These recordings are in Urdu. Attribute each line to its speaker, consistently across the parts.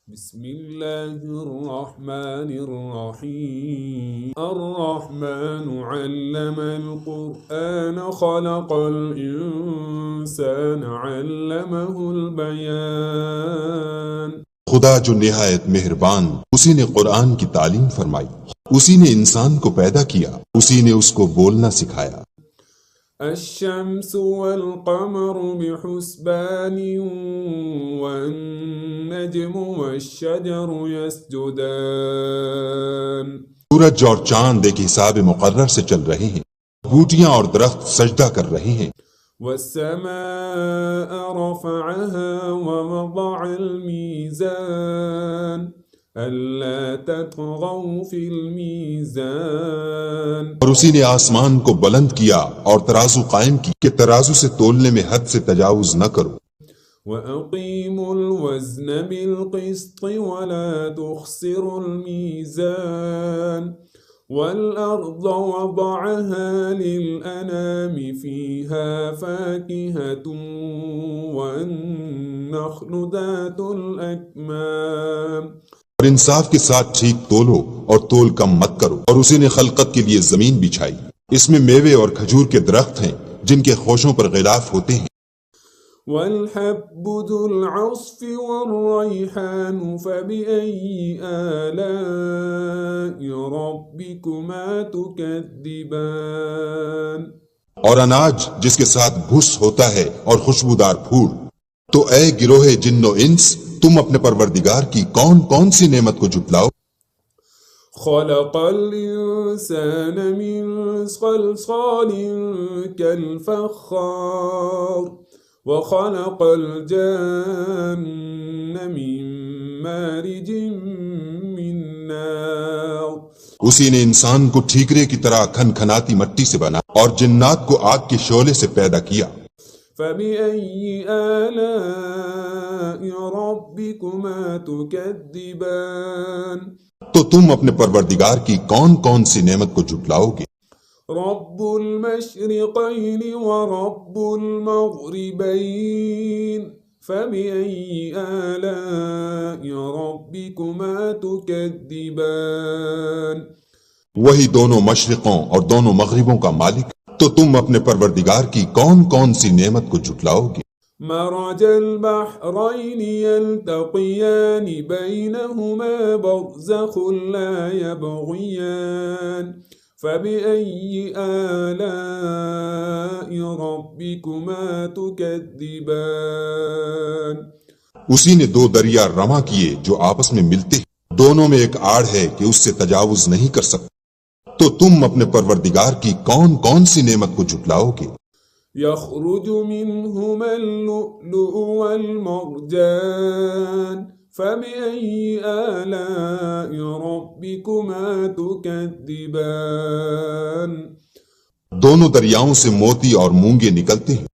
Speaker 1: بسم الله الرحمن الرحيم الرحمن علم القرآن خلق الإنسان علمه البيان
Speaker 2: خدا جو نہایت مہربان، اسی نے قرآن کی تعلیم فرمائی، اسی نے انسان کو پیدا کیا، اسی نے اس کو بولنا سکھایا۔
Speaker 1: الشمس والقمر بحسبان والنجم والشجر يسجدان
Speaker 2: سورج اور چاند ایک حساب مقرر سے چل رہے ہیں، بوٹیاں اور درخت سجدہ کر رہے ہیں۔
Speaker 1: والسماء رفعها ووضع الميزان ألا تطغوا في الميزان
Speaker 2: اور اسی نے آسمان کو بلند کیا اور ترازو قائم کی کہ ترازو سے تولنے میں حد سے تجاوز نہ کرو۔
Speaker 1: وأقيموا الوزن بالقسط ولا تخسروا الميزان والأرض وضعها للأنام فيها فاكهة والنخل ذات الأكمام
Speaker 2: اور انصاف کے ساتھ ٹھیک تولو اور تول کم مت کرو، اور اسی نے خلقت کے لیے زمین بچھائی، اس میں میوے اور کھجور کے درخت ہیں جن کے خوشوں پر غلاف ہوتے ہیں۔
Speaker 1: والحب ذو العصف والريحان فبأي آلاء ربكما تكذبان
Speaker 2: اور اناج جس کے ساتھ بھس ہوتا ہے اور خوشبودار پھول، تو اے گروہ جن و انس، تم اپنے پروردگار کی کون کون سی نعمت کو جھٹلاؤ۔
Speaker 1: خلق الإنسان من صلصال كالفخار وخلق الجن من مارج من نار
Speaker 2: اسی نے انسان کو ٹھیکرے کی طرح کھن کھناتی مٹی سے بنا اور جنات کو آگ کے شعلے سے پیدا کیا۔
Speaker 1: فبأي آلاء ربكما تكذبان
Speaker 2: تو تم اپنے پروردگار کی کون کون سی نعمت کو جھٹلاؤ گے؟
Speaker 1: رب المشرقين ورب المغربين فبأي آلاء ربكما تكذبان
Speaker 2: وہی دونوں مشرقوں اور دونوں مغربوں کا مالک، تو تم اپنے پروردگار کی کون کون سی نعمت کو جھٹلاؤ گے؟
Speaker 1: مرج البحرين يلتقيان بينهما برزخ لا يبغيان فبأي آلاء ربكما تكذبان
Speaker 2: اسی نے دو دریا رواں کیے جو آپس میں ملتے ہیں، دونوں میں ایک آڑ ہے کہ اس سے تجاوز نہیں کر سکتے، تو تم اپنے پروردگار کی کون کون سی نعمت کو جھٹلاؤ گے؟
Speaker 1: يخرج منهما اللؤلؤ والمرجان فبأي آلاء ربكما تكذبان
Speaker 2: دونوں دریاؤں سے موتی اور مونگے نکلتے ہیں،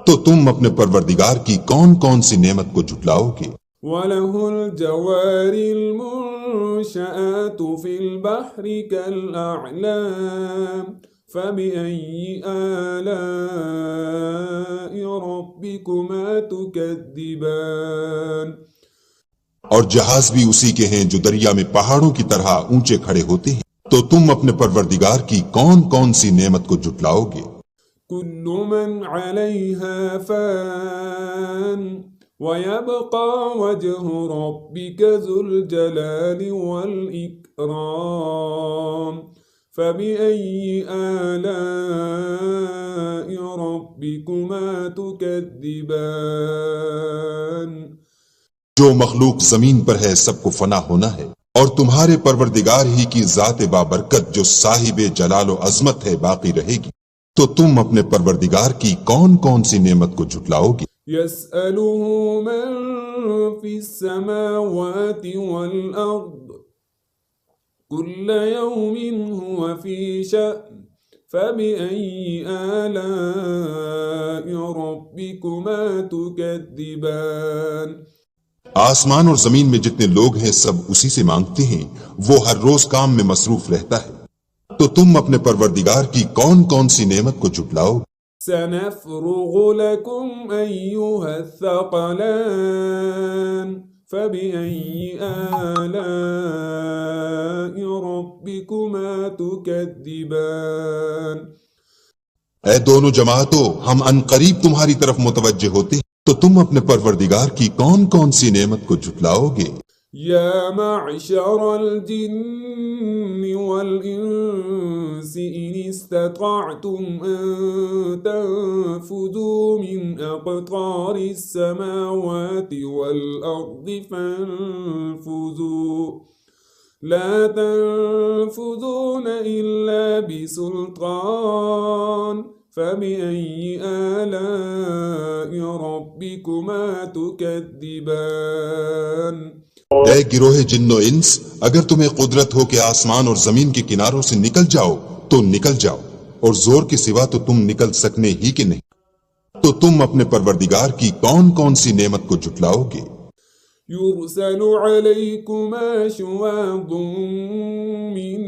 Speaker 2: تو تم اپنے پروردگار کی کون کون سی نعمت کو جھٹلاؤ گے؟
Speaker 1: وله الجوار المنشآت في البحر كالأعلام فبأي آلاء ربكما تكذبان
Speaker 2: اور جہاز بھی اسی کے ہیں جو دریا میں پہاڑوں کی طرح اونچے کھڑے ہوتے ہیں، تو تم اپنے پروردگار کی کون کون سی نعمت کو جھٹلاؤ گے؟
Speaker 1: كل من عليها فان ويبقى وجه ربك ذو الجلال والإكرام فبأي آلاء ربكما تكذبان
Speaker 2: جو مخلوق زمین پر ہے سب کو فنا ہونا ہے، اور تمہارے پروردگار ہی کی ذات بابرکت جو صاحب جلال و عظمت ہے باقی رہے گی، تو تم اپنے پروردگار کی کون کون سی نعمت کو جھٹلاؤ گے؟
Speaker 1: يسأله من في السماوات والأرض كل يوم هو في شأن فبأي آلاء ربكما تكذبان
Speaker 2: آسمان اور زمین میں جتنے لوگ ہیں سب اسی سے مانگتے ہیں، وہ ہر روز کام میں مصروف رہتا ہے، تو تم اپنے پروردگار کی کون کون سی نعمت کو جھٹلاؤ؟
Speaker 1: سنفرغ لكم أيها الثقلان فبأي آلاء ربكما تكذبان
Speaker 2: اے دونوں جماعتوں، ہم ان قریب تمہاری طرف متوجہ ہوتے ہیں، تو تم اپنے پروردگار کی کون کون سی نعمت کو جھٹلاؤ گے؟
Speaker 1: يا معشر الجن والإنس إن استطعتم أن تنفذوا من أقطار السماوات والأرض فانفذوا لا تنفذون إلا بسلطان فبأي آلاء ربكما تكذبان
Speaker 2: اے گروہ جن و انس، اگر تمہیں قدرت ہو کہ آسمان اور زمین کے کناروں سے نکل جاؤ تو نکل جاؤ، اور زور کے سوا تو تم نکل سکنے ہی کہ نہیں، تو تم اپنے پروردگار کی کون کون سی نعمت کو جھٹلاؤ گے؟
Speaker 1: يرسل عليكما شواظ من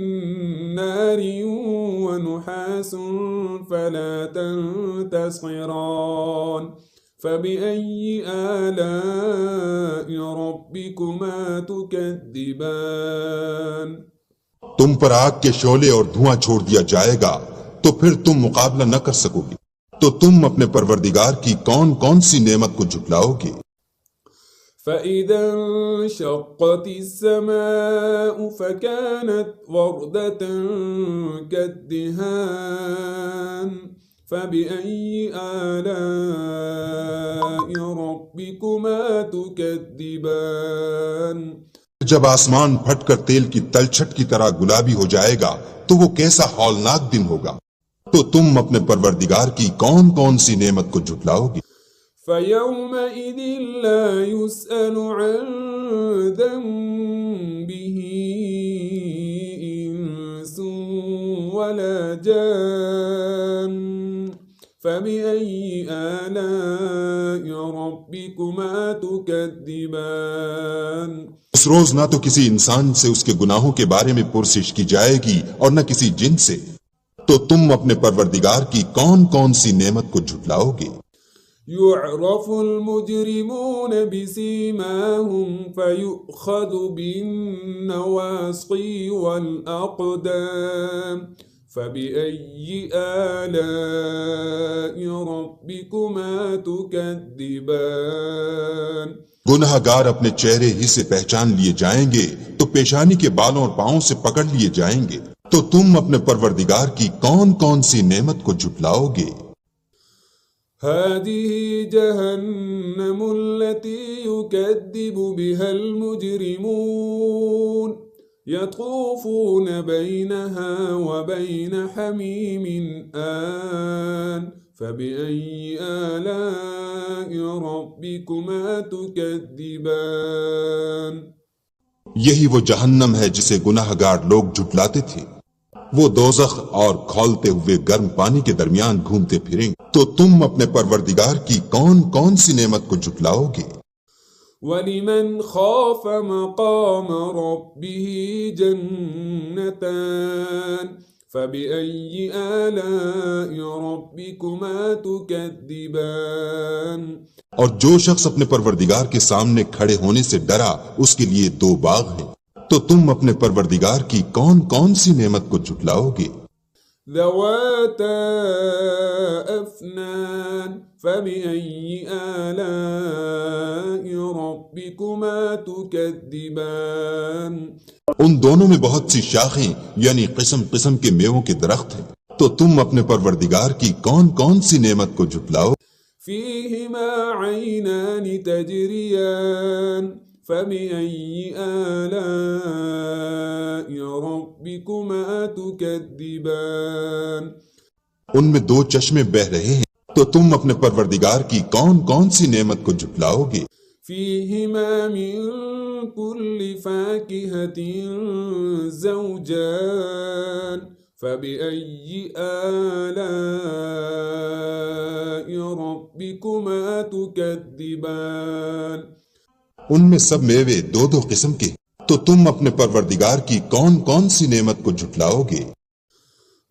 Speaker 1: نار ونحاس فلا تنتصران فبأي آلاء ربكما تكذبان
Speaker 2: تم پر آگ کے شعلے اور دھواں چھوڑ دیا جائے گا تو پھر تم مقابلہ نہ کر سکو گے، تو تم اپنے پروردگار کی کون کون سی نعمت کو جھٹلاؤ گے؟
Speaker 1: فإذا انشقت السماء فكانت وردة كالدهان فبأي آلاء ربكما تكذبان
Speaker 2: جب آسمان پھٹ کر تیل کی تلچھٹ کی طرح گلابی ہو جائے گا تو وہ کیسا ہولناک دن ہوگا، تو تم اپنے پروردگار کی کون کون سی نعمت کو جھٹلاؤ گے؟
Speaker 1: فيومئذ لا يسأل عن ذنبه إنس ولا جان فبأي آلاء ربكما تكذبان
Speaker 2: اس روز نہ تو کسی انسان سے اس کے گناہوں کے بارے میں پرسش کی جائے گی اور نہ کسی جن سے، تو تم اپنے پروردگار کی کون کون سی نعمت کو جھٹلاؤ گے؟
Speaker 1: يعرف المجرمون بسيماهم فيؤخذ بالنواصي والأقدام فبأي آلاء ربكما تكذبان
Speaker 2: گنہگار اپنے چہرے ہی سے پہچان لیے جائیں گے تو پیشانی کے بالوں اور پاؤں سے پکڑ لیے جائیں گے، تو تم اپنے پروردگار کی کون کون سی نعمت کو جھٹلاؤ گے؟
Speaker 1: هذه جهنم التي يكذب بها المجرمون يطوفون بينها وبين حميم آن فبأي آلاء ربكما تكذبان
Speaker 2: یہی وہ جہنم ہے جسے گناہگار لوگ جھٹلاتے تھے، وہ دوزخ اور کھولتے ہوئے گرم پانی کے درمیان گھومتے پھریں، تو تم اپنے پروردگار کی کون کون سی نعمت کو جھٹلاؤ گے؟
Speaker 1: وَلِمَنْ خَافَ مَقَامَ رَبِّهِ جَنَّتَانِ فَبِأَيِّ آلَاءِ رَبِّكُمَا تُكَذِّبَانِ
Speaker 2: اور جو شخص اپنے پروردگار کے سامنے کھڑے ہونے سے ڈرا، اس کے لیے دو باغ ہیں، تو تم اپنے پروردگار کی کون کون سی نعمت کو جھٹلاؤ گے؟
Speaker 1: ذواتا أفنان فبأي آلاء ربكما تكذبان
Speaker 2: ان دونوں میں بہت سی شاخیں یعنی قسم قسم کے میووں کے درخت ہیں، تو تم اپنے پروردگار کی کون کون سی نعمت کو جھٹلاؤ؟
Speaker 1: فيهما عينان تجريان فبأي آلاء ربكما تكذبان
Speaker 2: ان میں دو چشمے بہ رہے ہیں، تو تم اپنے پروردگار کی کون کون سی نعمت کو جھٹلاؤ گے؟
Speaker 1: فيهما من كل فاكهة زوجان فبأي آلاء ربكما تكذبان
Speaker 2: ان میں سب میوے دو دو قسم کے، تو تم اپنے پروردگار کی کون کون سی نعمت کو جھٹلاؤ گے؟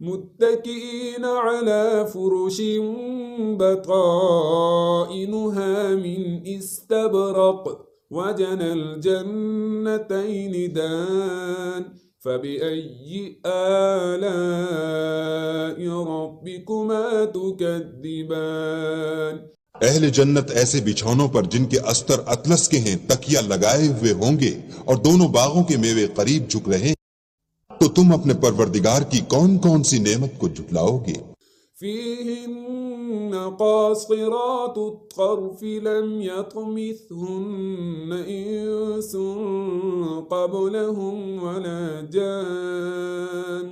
Speaker 1: متكئين على فرش بطائنها من استبرق وجنى الجنتين دان فبأي آلاء ربكما تكذبان
Speaker 2: اہل جنت ایسے بچھونوں پر جن کے استر اطلس کے ہیں تکیہ لگائے ہوئے ہوں گے اور دونوں باغوں کے میوے قریب جھک رہے ہیں، تو تم اپنے پروردگار کی کون کون سی نعمت کو جھٹلاؤ گے؟
Speaker 1: فيهن قاصرات الطرف لم يطمثهن إنس قبلهم ولا جان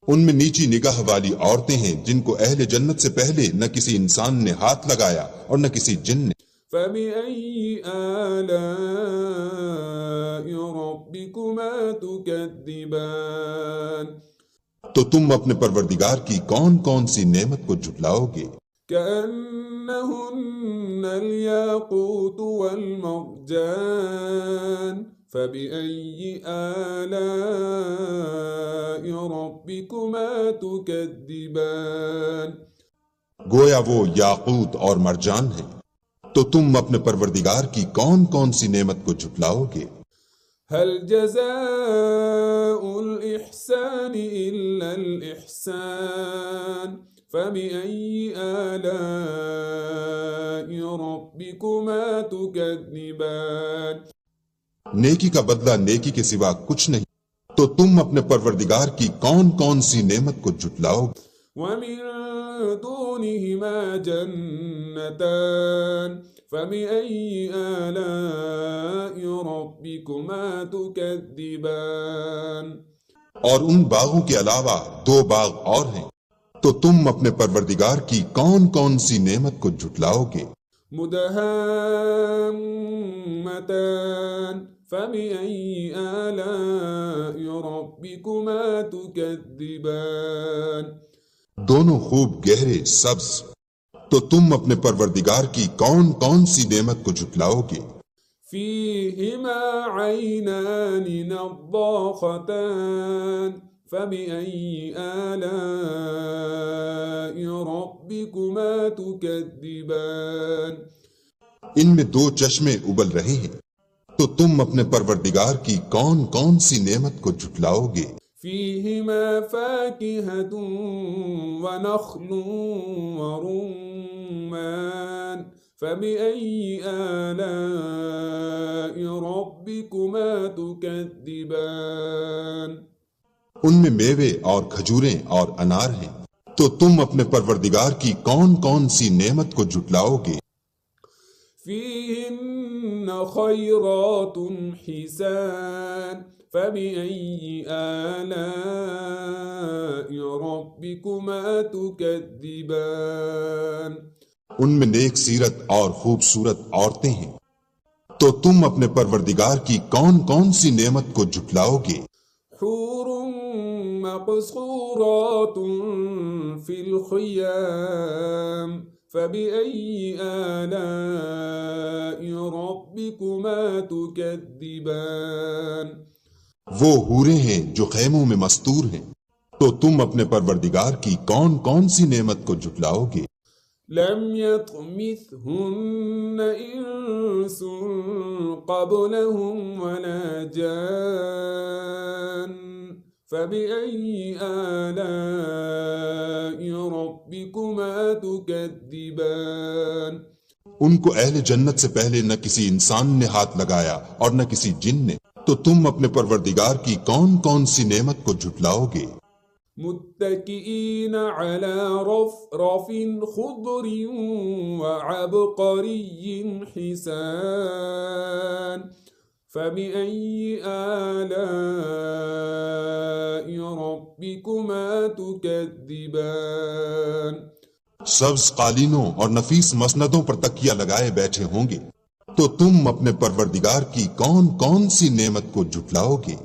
Speaker 2: ان میں نیچی نگاہ والی عورتیں ہیں جن کو اہل جنت سے پہلے نہ کسی انسان نے ہاتھ لگایا اور نہ کسی جن نے۔
Speaker 1: فبأي آلاء ربكما تكذبان
Speaker 2: تو تم اپنے پروردگار کی کون کون سی نعمت کو جھٹلاؤ گے؟
Speaker 1: كأنهن الياقوت والمرجان فبأي آلاء ربكما تكذبان
Speaker 2: گویا وہ یاقوت اور مرجان ہیں، تو تم اپنے پروردگار کی کون کون سی نعمت کو جھٹلاؤ گے؟
Speaker 1: هل جزاء الإحسان إلا الإحسان فبأي آلاء ربكما تكذبان
Speaker 2: نیکی کا بدلہ نیکی کے سوا کچھ نہیں، تو تم اپنے پروردگار کی کون کون سی نعمت کو جھٹلاؤ گے؟
Speaker 1: ومن دونهما جنتان فبأي آلاء ربكما تكذبان
Speaker 2: اور ان باغوں کے علاوہ دو باغ اور ہیں، تو تم اپنے پروردگار کی کون کون سی نعمت کو جھٹلاؤ گے؟
Speaker 1: مدهامتان فبأي آلاء ربكما تكذبان
Speaker 2: دونوں خوب گہرے سبز، تو تم اپنے پروردگار کی کون کون سی نعمت کو جھٹلاؤ گے؟
Speaker 1: فيهما عينان نضاختان فبأي آلاء ربكما تكذبان
Speaker 2: ان میں دو چشمے ابل رہے ہیں، تو تم اپنے پروردگار کی کون کون سی نعمت کو جھٹلاؤ گے؟
Speaker 1: فيهما فاكهة ونخل ورمان فبأي آلاء ربكما تكذبان
Speaker 2: ان میں میوے اور کھجوریں اور انار ہیں، تو تم اپنے پروردگار کی کون کون سی نعمت کو جھٹلاؤ گے؟
Speaker 1: فيهن خيرات حسان فبأي آلاء ربكما تكذبان
Speaker 2: ان میں نیک سیرت اور خوبصورت عورتیں ہیں، تو تم اپنے پروردگار کی کون کون سی نعمت کو جھٹلاؤ گے؟
Speaker 1: حور مقصورات في الخيام فبأي آلاء ربكما تكذبان
Speaker 2: وہ حوریں ہیں جو خیموں میں مستور ہیں، تو تم اپنے پروردگار کی کون کون سی نعمت کو جھٹلاؤ گے؟
Speaker 1: لم يطمثهن إنس قبلهم ولا جان فبأي آلاء ربكما تكذبان
Speaker 2: ان کو اہل جنت سے پہلے نہ کسی انسان نے ہاتھ لگایا اور نہ کسی جن نے، تو تم اپنے پروردگار کی کون کون سی نعمت کو جھٹلاؤ گے؟
Speaker 1: متكئين على رفرف خضر وعبقري حسان فبأي آلاء ربكما تكذبان
Speaker 2: سبز قالینوں اور نفیس مسندوں پر تکیہ لگائے بیٹھے ہوں گے، تو تم اپنے پروردگار کی کون کون سی نعمت کو جھٹلاؤ گے؟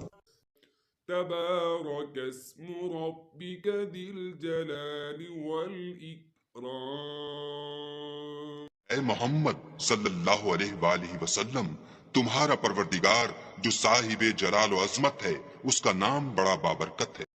Speaker 1: تبارك اسم ربك ذي الجلال والإكرام
Speaker 2: اے محمد صلی اللہ علیہ وآلہ وسلم، تمہارا پروردگار جو صاحب جلال و عظمت ہے، اس کا نام بڑا بابرکت ہے۔